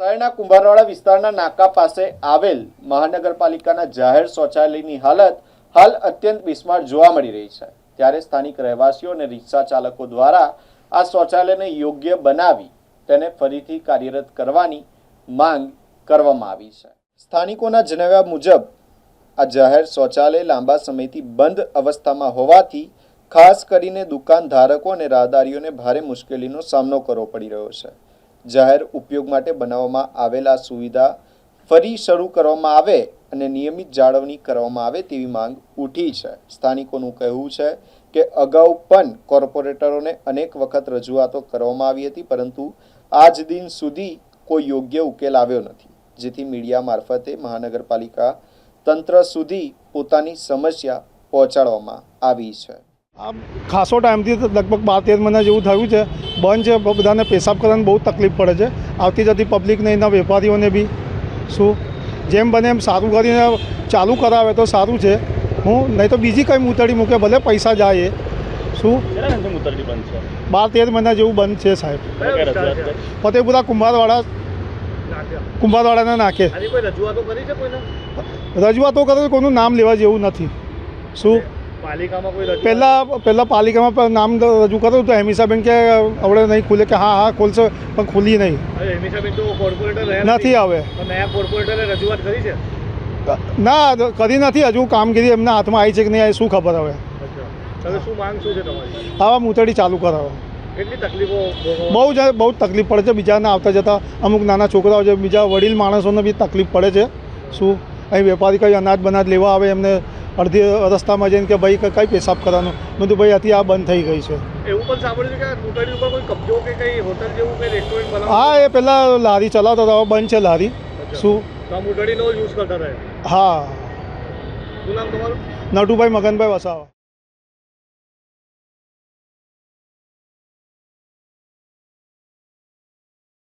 શહેરના કુંભારવાડા વિસ્તારના નાકા પાસે આવેલ મહાનગરપાલિકાના જાહેર શૌચાલયની હાલત હાલ અત્યંત બિસ્માર જોવા મળી રહી છે। ત્યારે સ્થાનિક રહેવાસીઓ અને રિક્ષા ચાલકો દ્વારા આ શૌચાલયને યોગ્ય બનાવી તેને ફરીથી કાર્યરત કરવાની માંગ કરવામાં આવી છે। સ્થાનિકોના જણાવ્યા મુજબ આ જાહેર શૌચાલય લાંબા સમયથી બંધ અવસ્થામાં હોવાથી ખાસ કરીને દુકાનધારકો અને રાહદારીઓને ભારે મુશ્કેલીનો સામનો કરવો પડી રહ્યો છે। જાહેર ઉપયોગ માટે બનાવવામાં આવેલા સુવિધા ફરી શરૂ કરવામાં આવે અને નિયમિત જાળવણી કરવામાં આવે તેવી માંગ ઉઠી છે। સ્થાનિકોનું કહેવું છે કે અગાઉ પણ કોર્પોરેટરોને અનેક વખત રજૂઆતો કરવામાં આવી હતી, પરંતુ આજ દિન સુધી કોઈ યોગ્ય ઉકેલ આવ્યો નથી, જેથી મીડિયા મારફતે મહાનગરપાલિકા તંત્ર સુધી પોતાની સમસ્યા પહોંચાડવામાં આવી છે। આ ખાસો ટાઈમથી લગભગ 12-13 મહિના જેવું થયું છે, બંધ છે। બધાને પેશાબ કરવાની બહુ તકલીફ પડે છે, આવતી જતી પબ્લિકને, એના વેપારીઓને બી। શું જેમ બને એમ સારું કરીને ચાલુ કરાવે તો સારું છે। નહીં તો બીજી કંઈ મૂતળી મૂકે, ભલે પૈસા જાય। શું 12-13 મહિના જેવું બંધ છે સાહેબ। ફતેપુરા કુંભારવાડાના નાકે રજૂઆતો કરે, કોઈનું નામ લેવા જેવું નથી। શું પહેલાં પાલિકામાં નામ રજૂ કર્યું તો હેમિસાબેન કે હવે નહીં ખુલે, કે હા ખોલશે, પણ ખુલી નહીં, નથી હવે ના કરી નથી હજુ। કામગીરી એમના હાથમાં આવી છે કે નહીં આવી શું ખબર હવે। આવા મૂતળી ચાલુ કરાવો। બહુ તકલીફ પડે છે બીજાને આવતા જતા, અમુક નાના છોકરાઓ છે, બીજા વડીલ માણસોને બી તકલીફ પડે છે। શું અહીં વેપારી કંઈ અનાજ બનાજ લેવા આવે, એમને અડધી રસ્તામાં જઈને કે ભાઈ કઈ પેશાબ કરવાનું, બધું ભાઈ હતી આ બંધ થઈ ગઈ છે। એવું પણ સાંભળ્યું છે કે મૂતળી ઉપર કોઈ કબજો કે કંઈ હોટલ જેવું કંઈ રેસ્ટોરન્ટ બનાવવાનું? હા, એ પહેલાં લારી ચલાવતા હતા, બંધ છે લારી। શું મૂતળીનો યુઝ કરતા હતા? હા। શું નામ તમારું? નટુભાઈ મગનભાઈ વસાવા।